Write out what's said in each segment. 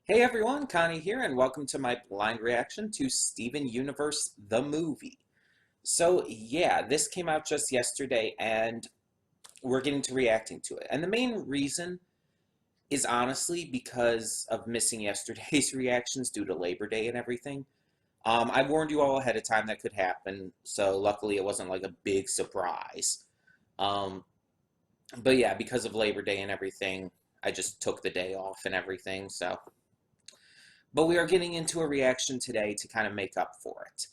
Hey everyone, Connie here, and welcome to my blind reaction to Steven Universe the movie. So, yeah, this came out just yesterday, and we're getting to reacting to it. And the main reason is honestly because of missing yesterday's reactions due to Labor Day and everything. I warned you all ahead of time that could happen, so luckily it wasn't like a big surprise. Um, but yeah, because of Labor Day and everything, I just took the day off and everything, so. But we are getting into a reaction today to kind of make up for it.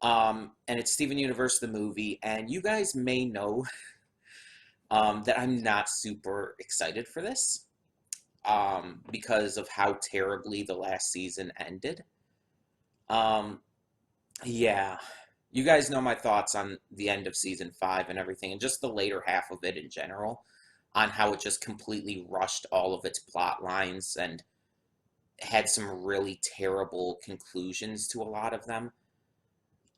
And it's Steven Universe, the movie. And you guys may know that I'm not super excited for this because of how terribly the last season ended. Um, yeah, you guys know my thoughts on the end of season 5 and everything, and just the later half of it in general, on how it just completely rushed all of its plot lines and had some really terrible conclusions to a lot of them,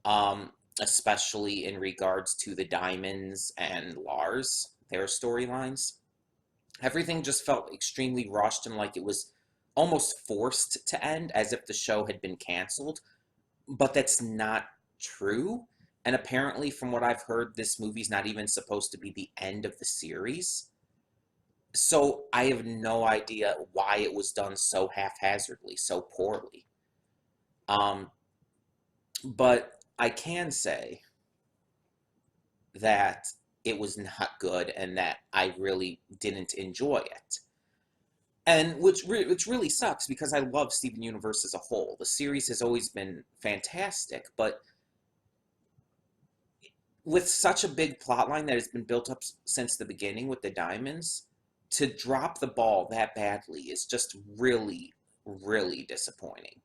um, especially in regards to the Diamonds and Lars, their storylines. Everything just felt extremely rushed and like it was almost forced to end as if the show had been canceled, but that's not true. And apparently, from what I've heard, this movie's not even supposed to be the end of the series. So I have no idea why it was done so haphazardly, so poorly. Um, but I can say that it was not good and that I really didn't enjoy it. And which really sucks because I love Steven Universe as a whole. The series has always been fantastic, but with such a big plot line that has been built up since the beginning with the Diamonds, to drop the ball that badly is just really, really disappointing.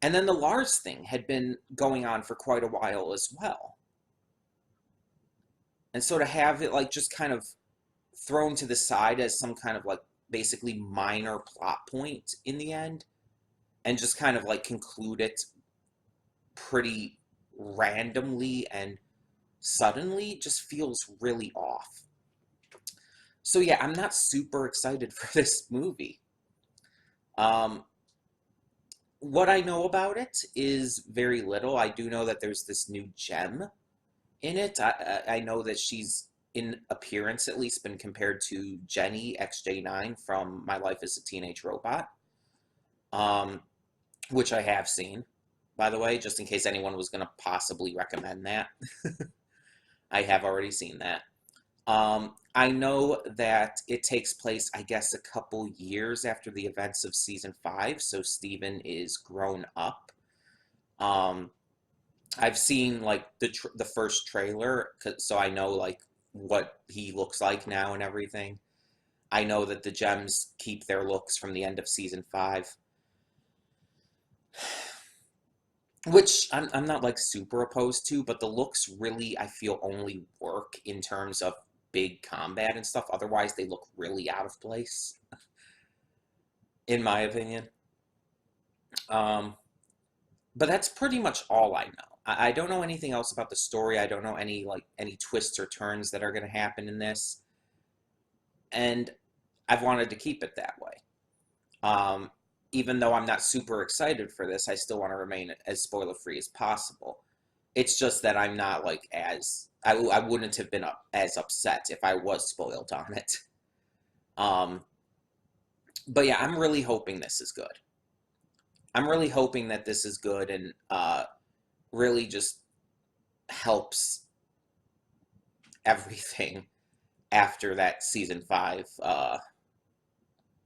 And then the Lars thing had been going on for quite a while as well. And so to have it like just kind of thrown to the side as some kind of like basically minor plot point in the end and just kind of like conclude it pretty randomly and suddenly just feels really off. So yeah, I'm not super excited for this movie. Um, what I know about it is very little. I do know that there's this new gem in it. I know that she's, in appearance at least, been compared to Jenny XJ9 from My Life as a Teenage Robot, um, which I have seen, by the way, just in case anyone was going to possibly recommend that. I have already seen that. I know that it takes place, I guess, a couple years after the events of season 5, so Steven is grown up. Um, I've seen like the first trailer, so I know like what he looks like now and everything. I know that the gems keep their looks from the end of season 5, which I'm not like super opposed to, but the looks really I feel only work in terms of big combat and stuff. Otherwise, they look really out of place, in my opinion. Um, but that's pretty much all I know. I don't know anything else about the story. I don't know any twists or turns that are going to happen in this, and I've wanted to keep it that way. Um, Even though I'm not super excited for this, I still want to remain as spoiler free as possible. It's just that I'm not like I wouldn't have been as upset if I was spoiled on it. Um, but yeah, I'm really hoping this is good. I'm really hoping that this is good and really just helps everything after that season 5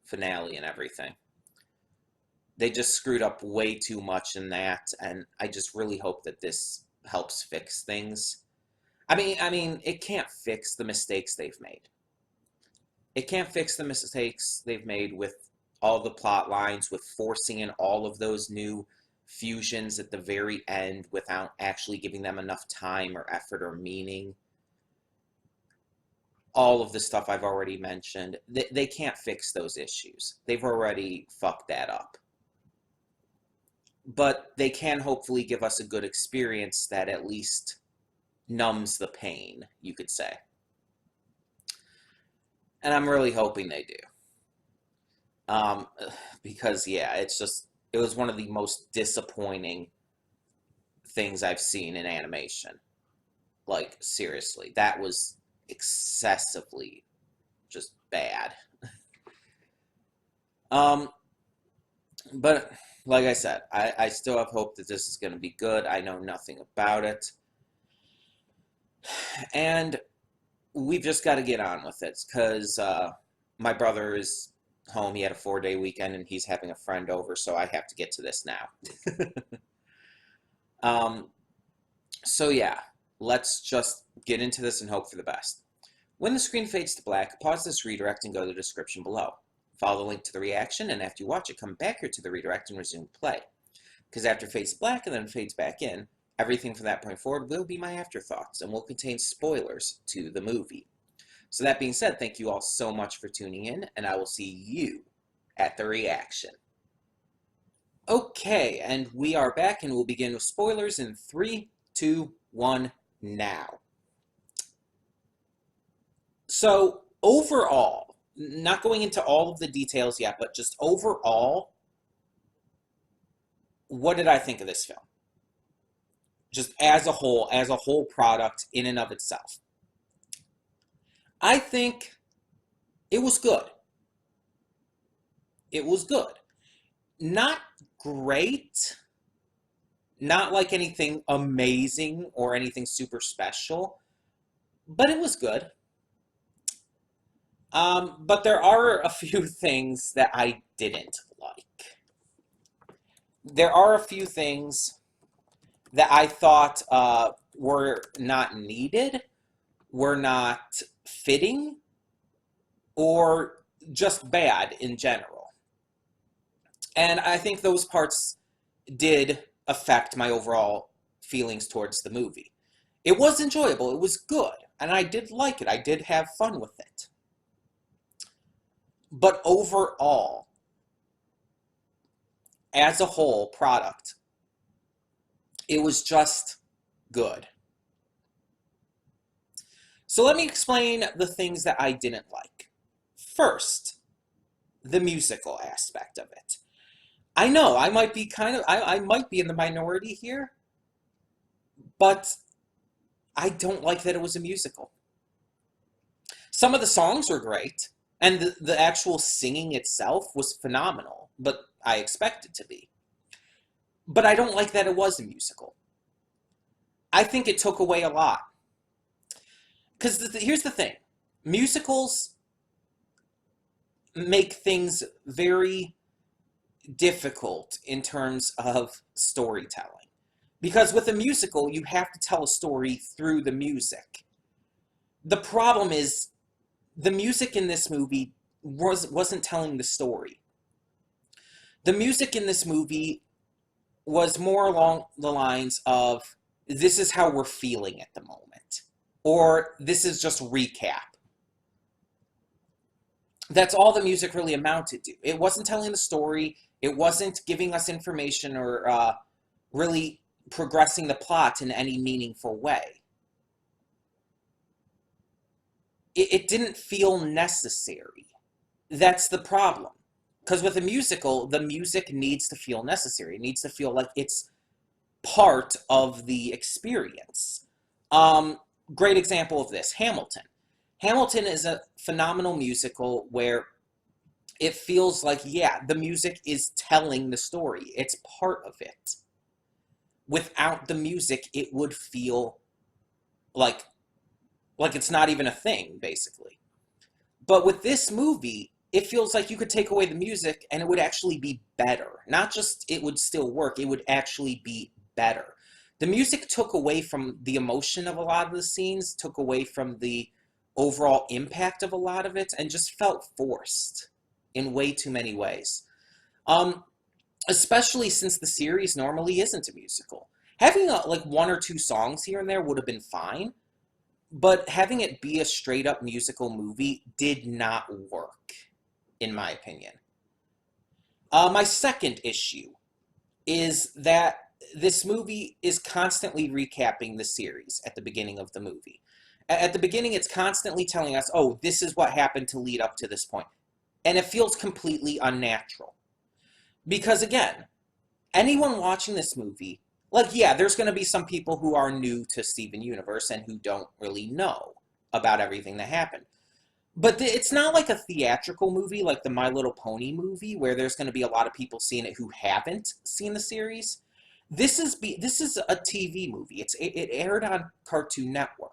finale and everything. They just screwed up way too much in that, and I just really hope that this helps fix things. I mean, it can't fix the mistakes they've made. It can't fix the mistakes they've made with all the plot lines, with forcing in all of those new fusions at the very end without actually giving them enough time or effort or meaning. All of the stuff I've already mentioned, they can't fix those issues. They've already fucked that up. But they can hopefully give us a good experience that at least numbs the pain, you could say. And I'm really hoping they do. Um, because yeah, it was one of the most disappointing things I've seen in animation. Like seriously, that was excessively just bad. Um, but like I said, I still have hope that this is going to be good. I know nothing about it. And we've just got to get on with it because my brother is home. He had a 4-day weekend and he's having a friend over, so I have to get to this now. um, so yeah, let's just get into this and hope for the best. When the screen fades to black, pause this redirect and go to the description below. Follow the link to the reaction, and after you watch it, come back here to the redirect and resume play. Because after it fades to black and then fades back in, everything from that point forward will be my afterthoughts and will contain spoilers to the movie. So that being said, thank you all so much for tuning in, and I will see you at the reaction. Okay, and we are back, and we'll begin with spoilers in 3, 2, 1, now. So, overall, not going into all of the details yet, but just overall, what did I think of this film? Just as a whole product in and of itself. I think it was good. It was good. Not great. Not like anything amazing or anything super special, but it was good. But there are a few things that I didn't like. There are a few things that I thought were not needed, were not fitting, or just bad in general. And I think those parts did affect my overall feelings towards the movie. It was enjoyable, it was good, and I did like it, I did have fun with it. But overall, as a whole product, it was just good. So let me explain the things that I didn't like. First, the musical aspect of it. I know I might be I might be in the minority here, but I don't like that it was a musical. Some of the songs were great, and the actual singing itself was phenomenal, but I expect it to be. But I don't like that it was a musical. I think it took away a lot. Because here's the thing. Musicals make things very difficult in terms of storytelling. Because with a musical, you have to tell a story through the music. The problem is, the music in this movie wasn't telling the story. The music in this movie was more along the lines of, this is how we're feeling at the moment. Or this is just recap. That's all the music really amounted to. It wasn't telling the story. It wasn't giving us information or really progressing the plot in any meaningful way. It didn't feel necessary. That's the problem. Because with a musical, the music needs to feel necessary. It needs to feel like it's part of the experience. Great example of this, Hamilton. Hamilton is a phenomenal musical where it feels like, yeah, the music is telling the story. It's part of it. Without the music, it would feel like it's not even a thing, basically. But with this movie, it feels like you could take away the music and it would actually be better. Not just it would still work, it would actually be better. The music took away from the emotion of a lot of the scenes, took away from the overall impact of a lot of it, and just felt forced in way too many ways. Especially since the series normally isn't a musical. Having like 1 or 2 songs here and there would have been fine, but having it be a straight-up musical movie did not work, in my opinion. My second issue is that this movie is constantly recapping the series at the beginning of the movie. At the beginning, it's constantly telling us, oh, this is what happened to lead up to this point. and it feels completely unnatural. Because again, anyone watching this movie, like, yeah, there's going to be some people who are new to Steven Universe and who don't really know about everything that happened. But it's not like a theatrical movie like the My Little Pony movie where there's going to be a lot of people seeing it who haven't seen the series. This is a TV movie. It aired on Cartoon Network.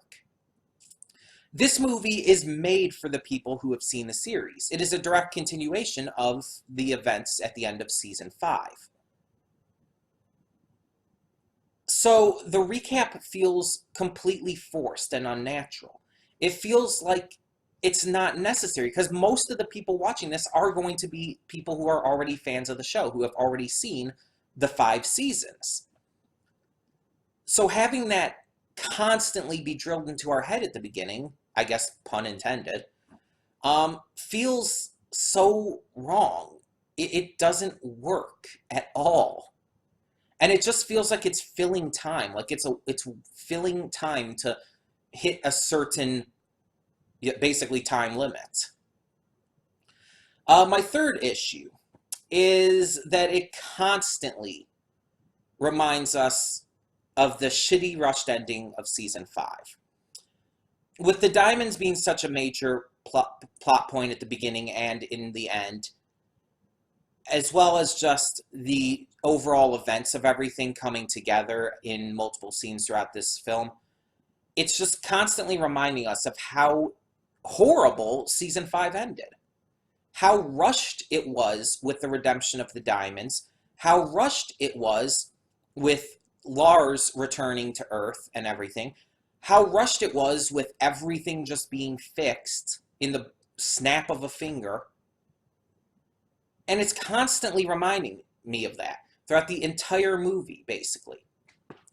This movie is made for the people who have seen the series. It is a direct continuation of the events at the end of season 5. So the recap feels completely forced and unnatural. It feels like it's not necessary because most of the people watching this are going to be people who are already fans of the show, who have already seen the 5 seasons. So having that constantly be drilled into our head at the beginning, I guess pun intended, feels so wrong. It doesn't work at all. And it just feels like it's filling time, like it's filling time to hit a certain, basically, time limit. My third issue is that it constantly reminds us of the shitty rushed ending of season 5. With the diamonds being such a major plot point at the beginning and in the end, as well as just the overall events of everything coming together in multiple scenes throughout this film, it's just constantly reminding us of how horrible season 5 ended. How rushed it was with the redemption of the diamonds, how rushed it was with Lars returning to Earth and everything, how rushed it was with everything just being fixed in the snap of a finger. And it's constantly reminding me of that throughout the entire movie, basically.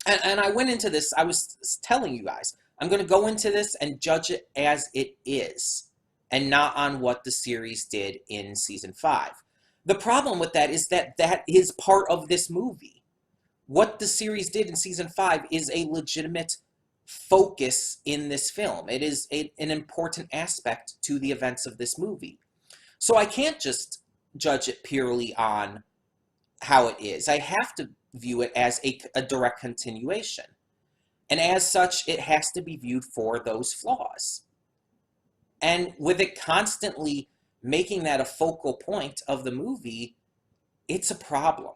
And I went into this, I was telling you guys, I'm going to go into this and judge it as it is, and not on what the series did in season 5. The problem with that is that that is part of this movie. What the series did in season 5 is a legitimate focus in this film. It is an important aspect to the events of this movie. So I can't just judge it purely on how it is. I have to view it as a direct continuation. And as such, it has to be viewed for those flaws. And with it constantly making that a focal point of the movie, it's a problem.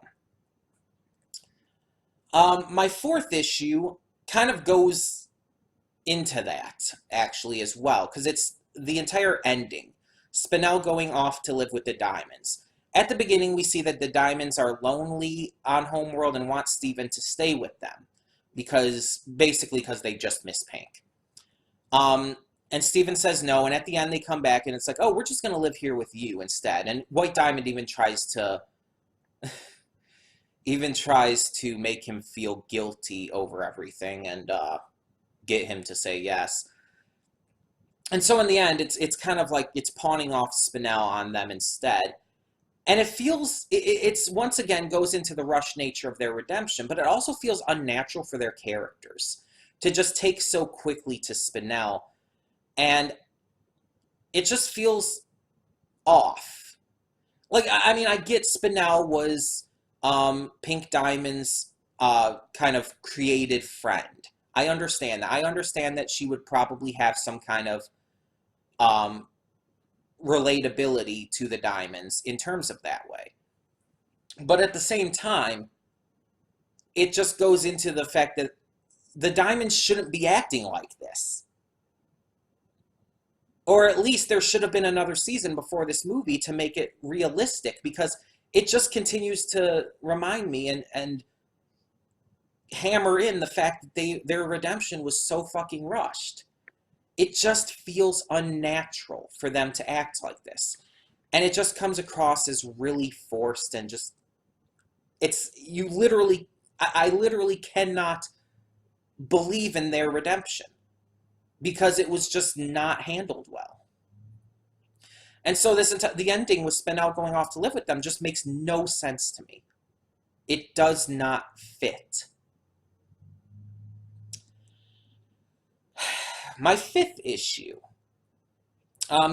My fourth issue kind of goes into that, actually, as well, because it's the entire ending. Spinel going off to live with the diamonds. At the beginning, we see that the diamonds are lonely on Homeworld and want Steven to stay with them, basically because they just miss Pink. And Steven says no, and at the end they come back and it's like, oh, we're just going to live here with you instead. And White Diamond even tries to make him feel guilty over everything and get him to say yes. And so in the end, it's kind of like it's pawning off Spinel on them instead. And it's once again goes into the rushed nature of their redemption, but it also feels unnatural for their characters to just take so quickly to Spinel. And it just feels off. Like, I mean, I get Spinel was Pink Diamond's kind of created friend. I understand that. I understand that she would probably have some kind of relatability to the diamonds in terms of that way. But at the same time, it just goes into the fact that the diamonds shouldn't be acting like this. Or at least there should have been another season before this movie to make it realistic, because it just continues to remind me and hammer in the fact that their redemption was so fucking rushed. It just feels unnatural for them to act like this. And it just comes across as really forced and just, I literally cannot believe in their redemption because it was just not handled well. And so the ending with Spinel going off to live with them just makes no sense to me. It does not fit. My fifth issue,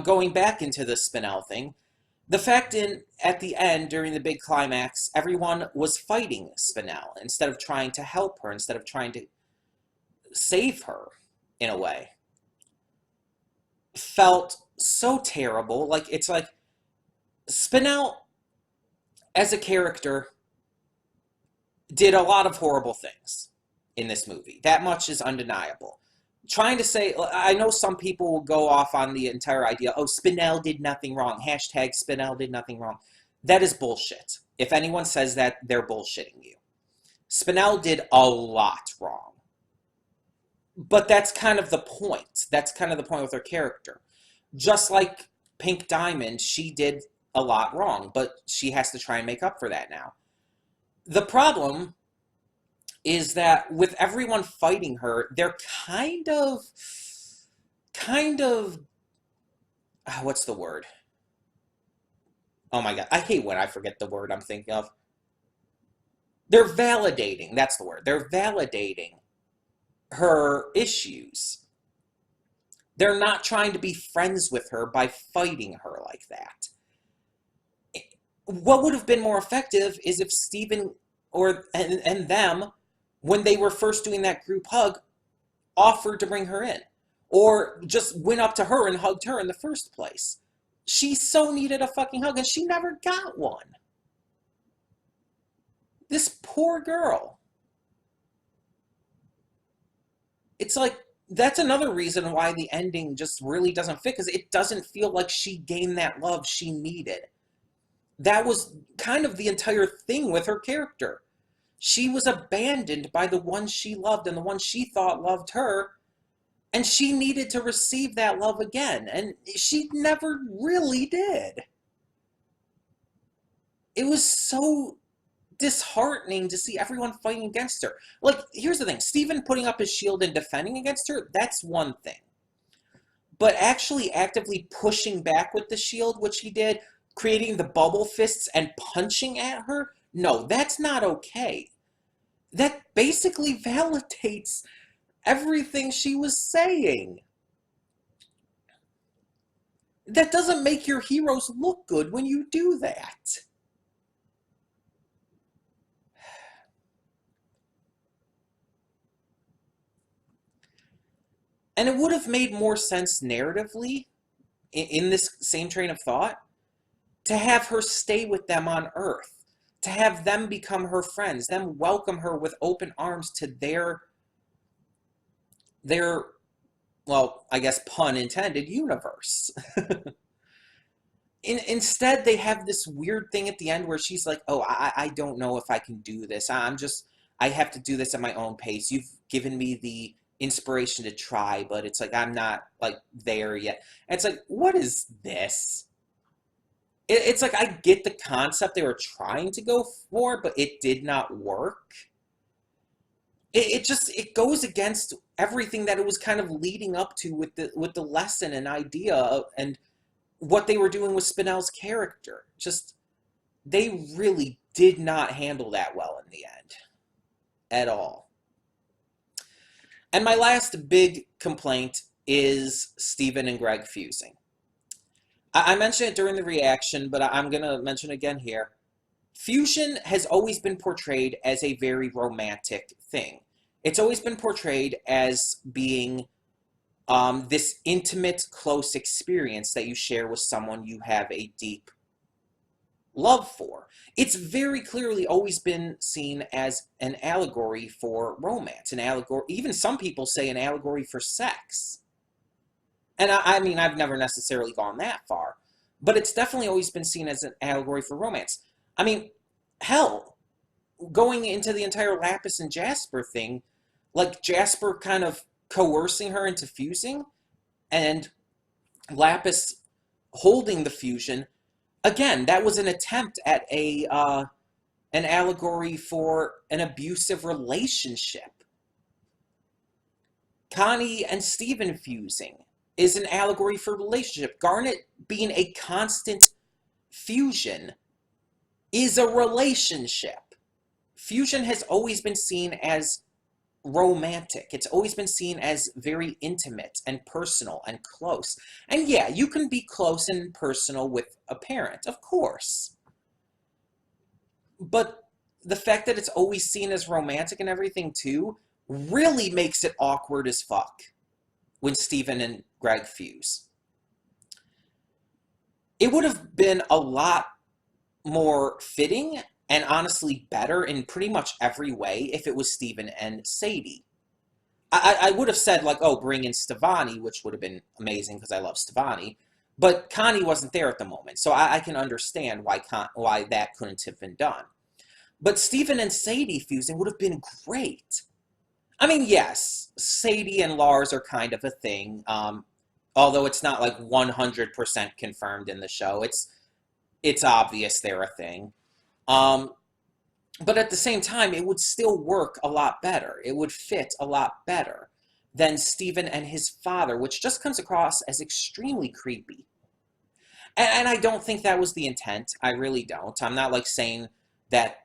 going back into the Spinel thing, The fact at the end, during the big climax, everyone was fighting Spinel instead of trying to help her, instead of trying to save her, in a way, felt so terrible. Like, it's like Spinel, as a character, did a lot of horrible things in this movie. That much is undeniable. Trying to say, I know some people will go off on the entire idea, oh, Spinel did nothing wrong. Hashtag Spinel did nothing wrong. That is bullshit. If anyone says that, they're bullshitting you. Spinel did a lot wrong. But that's kind of the point. That's kind of the point with her character. Just like Pink Diamond, she did a lot wrong, but she has to try and make up for that now. The problem is that with everyone fighting her, they're kind of, what's the word? Oh my God, I hate when I forget the word I'm thinking of. They're validating, that's the word. They're validating her issues. They're not trying to be friends with her by fighting her like that. What would have been more effective is if Steven and them, when they were first doing that group hug, offered to bring her in. Or just went up to her and hugged her in the first place. She so needed a fucking hug, and she never got one. This poor girl. It's like, that's another reason why the ending just really doesn't fit, because it doesn't feel like she gained that love she needed. That was kind of the entire thing with her character. She was abandoned by the one she loved and the one she thought loved her, and she needed to receive that love again, and she never really did. It was so disheartening to see everyone fighting against her. Like, here's the thing, Steven putting up his shield and defending against her, that's one thing. But actually actively pushing back with the shield, which he did, creating the bubble fists and punching at her, no, that's not okay. That basically validates everything she was saying. That doesn't make your heroes look good when you do that. And it would have made more sense narratively, in this same train of thought, to have her stay with them on Earth, to have them become her friends, them welcome her with open arms to their well, I guess pun intended, universe. Instead, they have this weird thing at the end where she's like, oh, I don't know if I can do this. I have to do this at my own pace. You've given me the inspiration to try, but it's like, I'm not, like, there yet. And it's like, what is this? It's like, I get the concept they were trying to go for, but it did not work. It goes against everything that it was kind of leading up to with the lesson and idea and what they were doing with Spinel's character. Just, they really did not handle that well in the end. At all. And my last big complaint is Steven and Greg fusing. I mentioned it during the reaction, but I'm going to mention it again here. Fusion has always been portrayed as a very romantic thing. It's always been portrayed as being this intimate, close experience that you share with someone you have a deep love for. It's very clearly always been seen as an allegory for romance, an allegory, even some people say an allegory for sex. And I mean, I've never necessarily gone that far, but it's definitely always been seen as an allegory for romance. I mean, hell, going into the entire Lapis and Jasper thing, like Jasper kind of coercing her into fusing, and Lapis holding the fusion. Again, that was an attempt at an allegory for an abusive relationship. Connie and Steven fusing is an allegory for relationship. Garnet being a constant fusion is a relationship. Fusion has always been seen as romantic. It's always been seen as very intimate and personal and close. And yeah, you can be close and personal with a parent, of course. But the fact that it's always seen as romantic and everything too really makes it awkward as fuck when Steven and Greg fuse. It would have been a lot more fitting and honestly better in pretty much every way if it was Steven and Se2. I would have said, like, oh, bring in Stevani, which would have been amazing because I love Stevani, but Connie wasn't there at the moment, so I can understand why that couldn't have been done. But Steven and Se2 fusing would have been great. I mean, yes, Se2 and Lars are kind of a thing, although it's not like 100% confirmed in the show. It's obvious they're a thing. But at the same time, it would still work a lot better. It would fit a lot better than Steven and his father, which just comes across as extremely creepy. And I don't think that was the intent. I really don't. I'm not like saying that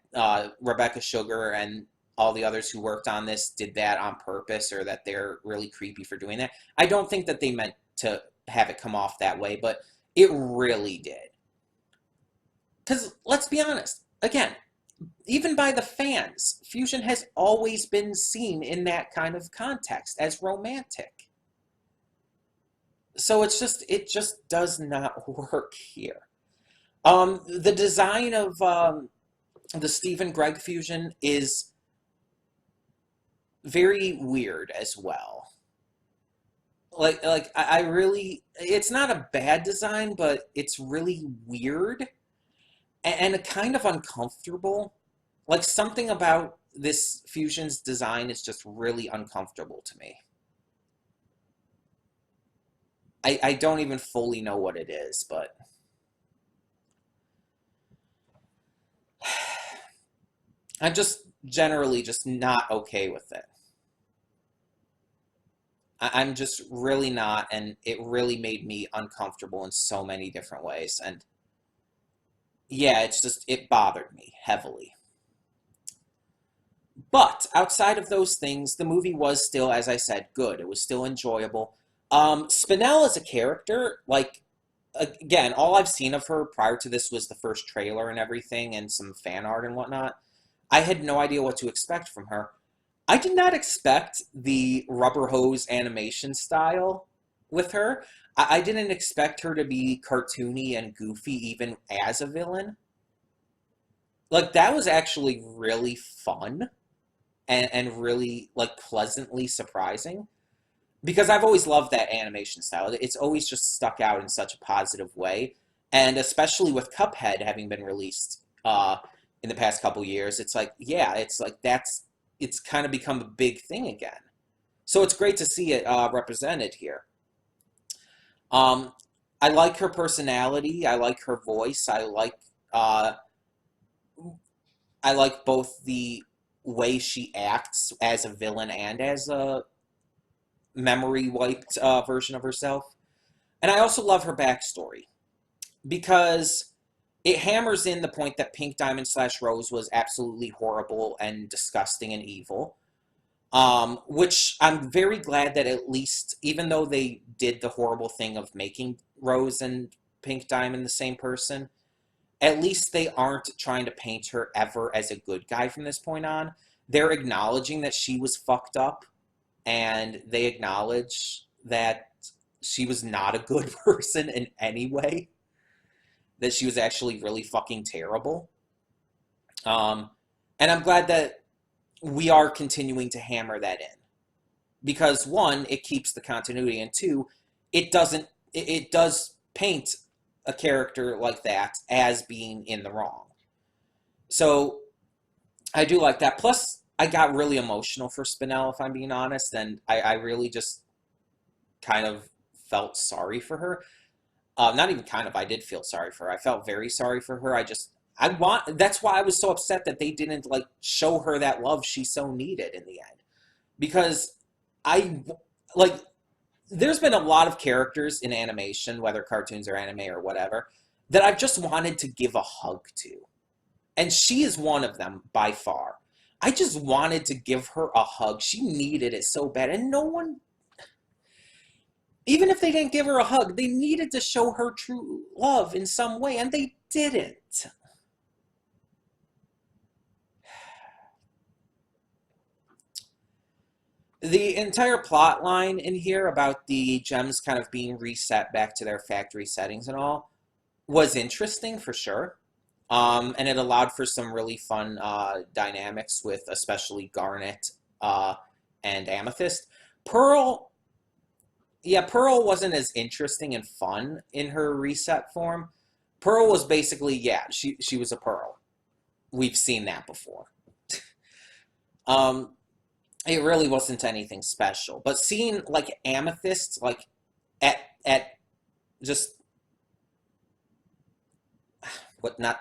Rebecca Sugar and all the others who worked on this did that on purpose or that they're really creepy for doing that. I don't think that they meant to have it come off that way, but it really did. Because let's be honest, again, even by the fans, fusion has always been seen in that kind of context as romantic. So it just does not work here. The design of the Steven Greg fusion is very weird as well. Like I really, it's not a bad design, but it's really weird and kind of uncomfortable. Like something about this fusion's design is just really uncomfortable to me. I don't even fully know what it is, but I'm just generally just not okay with it. I'm just really not, and it really made me uncomfortable in so many different ways. And yeah, it bothered me heavily. But outside of those things, the movie was still, as I said, good. It was still enjoyable. Spinel as a character, like, again, all I've seen of her prior to this was the first trailer and everything and some fan art and whatnot. I had no idea what to expect from her. I did not expect the rubber hose animation style with her. I didn't expect her to be cartoony and goofy even as a villain. Like, that was actually really fun and really, like, pleasantly surprising. Because I've always loved that animation style. It's always just stuck out in such a positive way. And especially with Cuphead having been released in the past couple years, it's like, yeah, it's kind of become a big thing again. So it's great to see it represented here. I like her personality. I like her voice. I like both the way she acts as a villain and as a memory wiped version of herself. And I also love her backstory because it hammers in the point that Pink Diamond / Rose was absolutely horrible and disgusting and evil. Which I'm very glad that at least, even though they did the horrible thing of making Rose and Pink Diamond the same person, at least they aren't trying to paint her ever as a good guy from this point on. They're acknowledging that she was fucked up, and they acknowledge that she was not a good person in any way, that she was actually really fucking terrible. And I'm glad that we are continuing to hammer that in. Because one, it keeps the continuity, and two, it does paint a character like that as being in the wrong. So I do like that. Plus, I got really emotional for Spinel, if I'm being honest, and I really just kind of felt sorry for her. Not even kind of, I did feel sorry for her. I felt very sorry for her. That's why I was so upset that they didn't, like, show her that love she so needed in the end. Because there's been a lot of characters in animation, whether cartoons or anime or whatever, that I've just wanted to give a hug to. And she is one of them by far. I just wanted to give her a hug. She needed it so bad. And no one, even if they didn't give her a hug, they needed to show her true love in some way, and they didn't. The entire plot line in here about the gems kind of being reset back to their factory settings and all was interesting for sure. And it allowed for some really fun dynamics with especially Garnet uh, and Amethyst. Pearl, yeah, Pearl wasn't as interesting and fun in her reset form. Pearl was basically, yeah, she was a Pearl. We've seen that before. Um, it really wasn't anything special. But seeing like Amethyst, like at just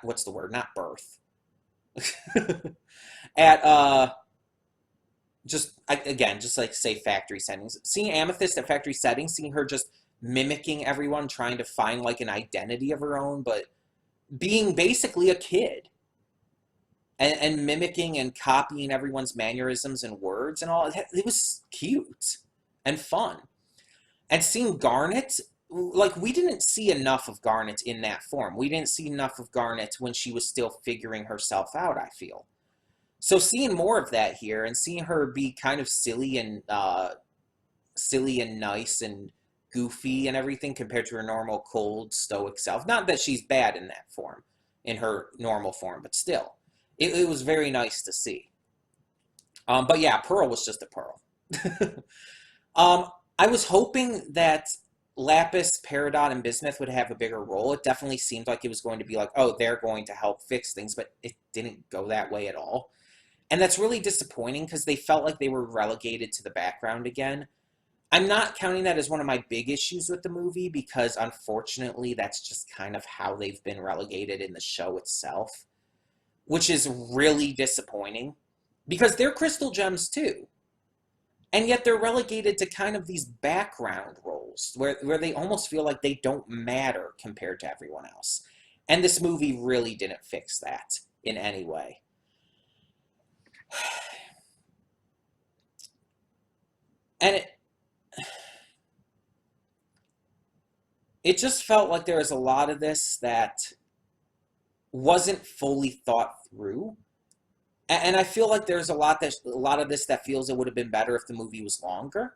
what's the word? Not birth. At just again, just like say factory settings. Seeing Amethyst at factory settings, seeing her just mimicking everyone, trying to find like an identity of her own, but being basically a kid. And mimicking and copying everyone's mannerisms and words and all. It was cute and fun. And seeing Garnet, like, we didn't see enough of Garnet in that form. We didn't see enough of Garnet when she was still figuring herself out, I feel. So seeing more of that here and seeing her be kind of silly and nice and goofy and everything compared to her normal cold stoic self. Not that she's bad in that form, in her normal form, but still. It was very nice to see. But yeah, Pearl was just a Pearl. I was hoping that Lapis, Peridot, and Bismuth would have a bigger role. It definitely seemed like it was going to be like, oh, they're going to help fix things, but it didn't go that way at all. And that's really disappointing because they felt like they were relegated to the background again. I'm not counting that as one of my big issues with the movie because unfortunately that's just kind of how they've been relegated in the show itself, which is really disappointing because they're crystal gems too. And yet they're relegated to kind of these background roles where they almost feel like they don't matter compared to everyone else. And this movie really didn't fix that in any way. And it just felt like there was a lot of this that wasn't fully thought through. And I feel like there's a lot of this that feels it would have been better if the movie was longer.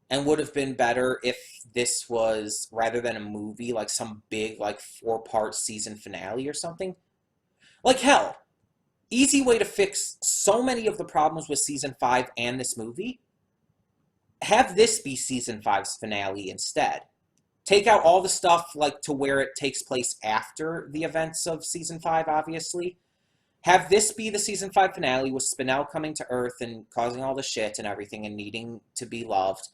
And would have been better if this was, rather than a movie, like some big, like 4-part season finale or something. Like hell, easy way to fix so many of the problems with season 5 and this movie. Have this be season 5's finale instead. Take out all the stuff like to where it takes place after the events of season 5, obviously. Have this be the season 5 finale with Spinel coming to Earth and causing all the shit and everything and needing to be loved.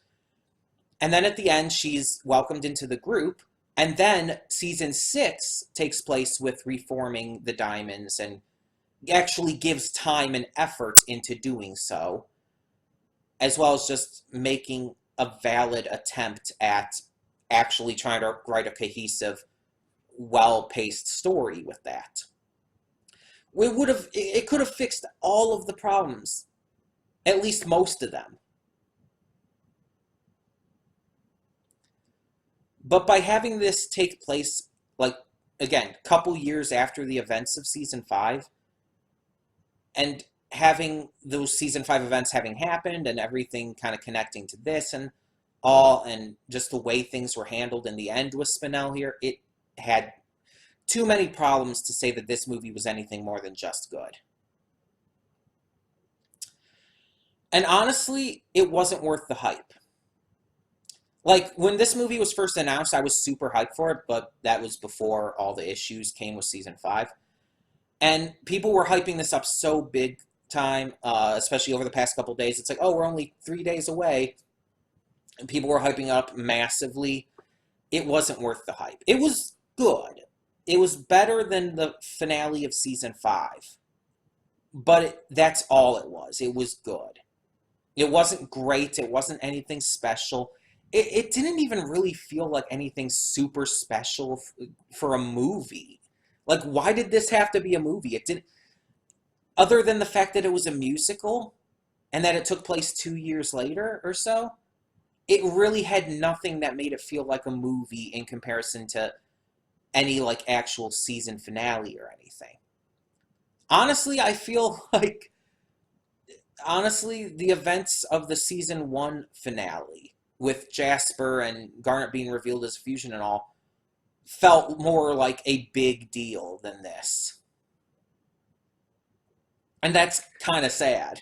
And then at the end, she's welcomed into the group. And then season 6 takes place with reforming the diamonds and actually gives time and effort into doing so, as well as just making a valid attempt at actually trying to write a cohesive, well-paced story with that. It could have fixed all of the problems, at least most of them. But by having this take place, like, again, a couple years after the events of season 5, and having those season 5 events having happened and everything kind of connecting to this and all, and just the way things were handled in the end with Spinel here, it had too many problems to say that this movie was anything more than just good. And honestly, it wasn't worth the hype. Like, when this movie was first announced, I was super hyped for it, but that was before all the issues came with season 5. And people were hyping this up so big time, especially over the past couple days. It's like, oh, we're only 3 days away. And people were hyping up massively. It wasn't worth the hype. It was good. It was better than the finale of season 5. But that's all it was. It was good. It wasn't great. It wasn't anything special. It didn't even really feel like anything super special for a movie. Like, why did this have to be a movie? It didn't. other than the fact that it was a musical and that it took place 2 years later or so, it really had nothing that made it feel like a movie in comparison to any like actual season finale or anything. Honestly, I feel like the events of the season one finale with Jasper and Garnet being revealed as fusion and all felt more like a big deal than this. And that's kind of sad.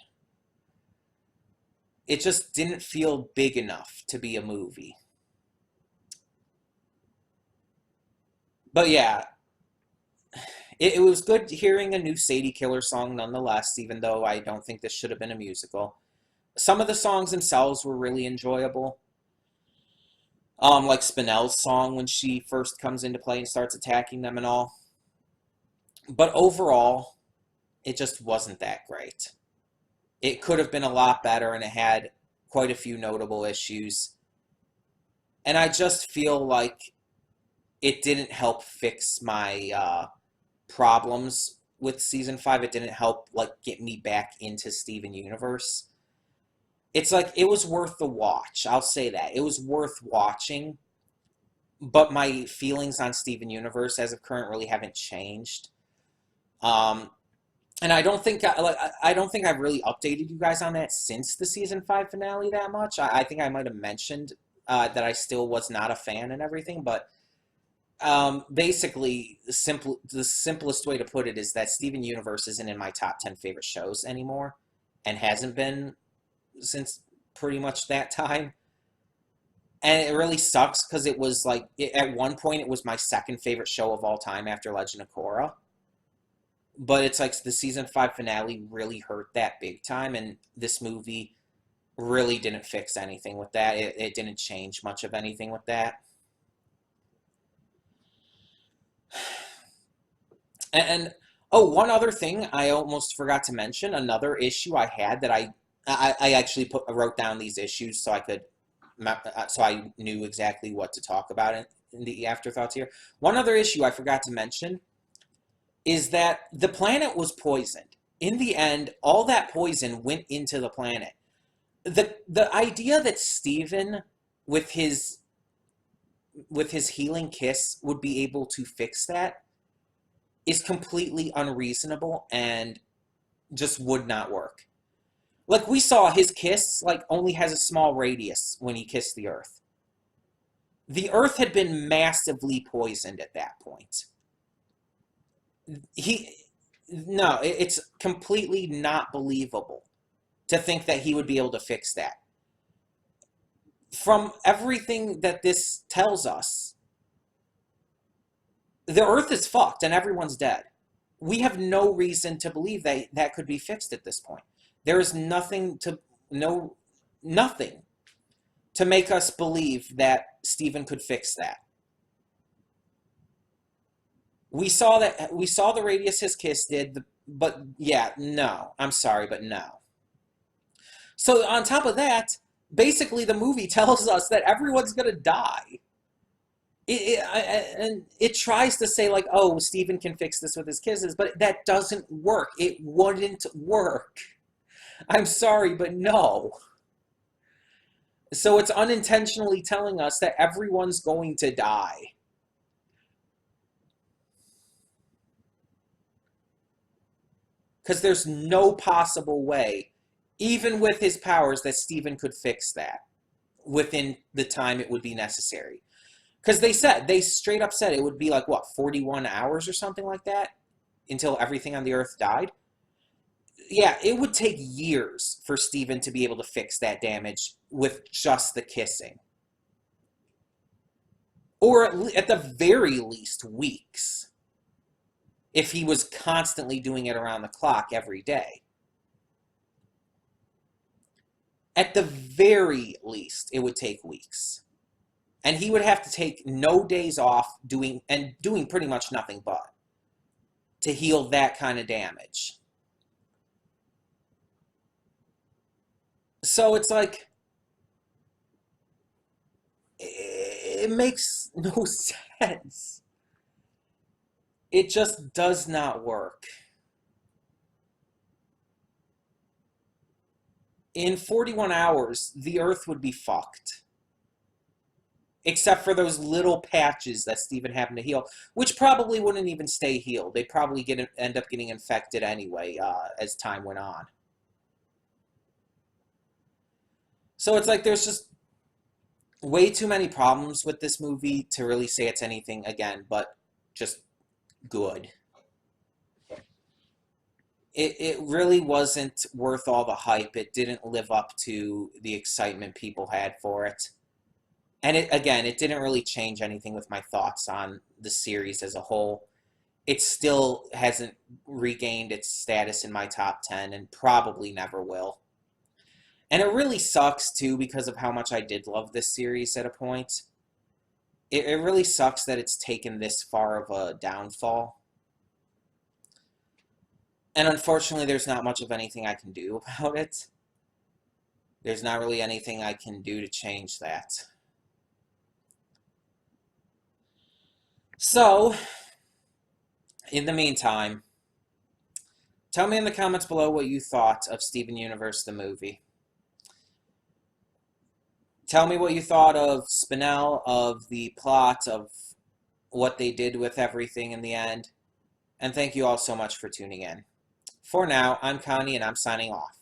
It just didn't feel big enough to be a movie. But yeah, it was good hearing a new Sadie Killer song nonetheless, even though I don't think this should have been a musical. Some of the songs themselves were really enjoyable. Like Spinel's song when she first comes into play and starts attacking them and all. But overall, it just wasn't that great. It could have been a lot better, and it had quite a few notable issues. And I just feel like it didn't help fix my problems with season 5. It didn't help like get me back into Steven Universe. It's like it was worth the watch. I'll say that. It was worth watching, but my feelings on Steven Universe as of current really haven't changed. Um, and I don't think I've really updated you guys on that since the season 5 finale that much. I think I might have mentioned that I still was not a fan and everything, but basically the simplest way to put it is that Steven Universe isn't in my top 10 favorite shows anymore, and hasn't been since pretty much that time. And it really sucks because it was like at one point it was my second favorite show of all time after Legend of Korra. But it's like the season 5 finale really hurt that big time, and this movie really didn't fix anything with that. It didn't change much of anything with that. And oh, one other thing I almost forgot to mention. Another issue I had that I actually wrote down these issues so I could so I knew exactly what to talk about in the afterthoughts here. One other issue I forgot to mention is that the planet was poisoned. In the end, all that poison went into the planet. The idea that Steven with his healing kiss would be able to fix that is completely unreasonable and just would not work. Like we saw, his kiss like only has a small radius when he kissed the Earth. The Earth had been massively poisoned at that point. He no, it's completely not believable to think that he would be able to fix that. From everything that this tells us, the Earth is fucked and everyone's dead. We have no reason to believe that that could be fixed at this point. There is nothing to make us believe that Steven could fix that. We saw the radius his kiss did, but yeah, no. I'm sorry, but no. So on top of that, basically the movie tells us that everyone's gonna die. And it tries to say like, oh, Steven can fix this with his kisses, but that doesn't work. It wouldn't work. I'm sorry, but no. So it's unintentionally telling us that everyone's going to die. Because there's no possible way, even with his powers, that Steven could fix that within the time it would be necessary. Because they straight up said it would be like, what, 41 hours or something like that until everything on the Earth died? Yeah, it would take years for Steven to be able to fix that damage with just the kissing. Or at the very least, weeks. If he was constantly doing it around the clock every day. At the very least, it would take weeks. And he would have to take no days off doing pretty much nothing but to heal that kind of damage. So it's like, it makes no sense. It just does not work. in 41 hours, the Earth would be fucked. Except for those little patches that Steven happened to heal, which probably wouldn't even stay healed. They'd probably end up getting infected anyway as time went on. So it's like there's just way too many problems with this movie to really say it's anything, again, but just good. It really wasn't worth all the hype. It didn't live up to the excitement people had for it. And it didn't really change anything with my thoughts on the series as a whole. It still hasn't regained its status in my top 10 and probably never will. And it really sucks, too, because of how much I did love this series at a point. It really sucks that it's taken this far of a downfall. And unfortunately, there's not much of anything I can do about it. There's not really anything I can do to change that. So, in the meantime, tell me in the comments below what you thought of Steven Universe the movie. Tell me what you thought of Spinel, of the plot, of what they did with everything in the end. And thank you all so much for tuning in. For now, I'm Connie and I'm signing off.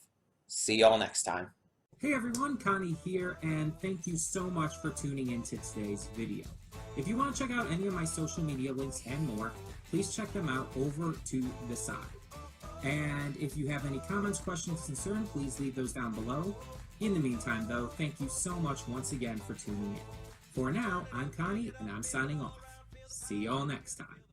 See y'all next time. Hey everyone, Connie here, and thank you so much for tuning in to today's video. If you want to check out any of my social media links and more, please check them out over to the side. And if you have any comments, questions, concerns, please leave those down below. In the meantime, though, thank you so much once again for tuning in. For now, I'm Connie, and I'm signing off. See y'all next time.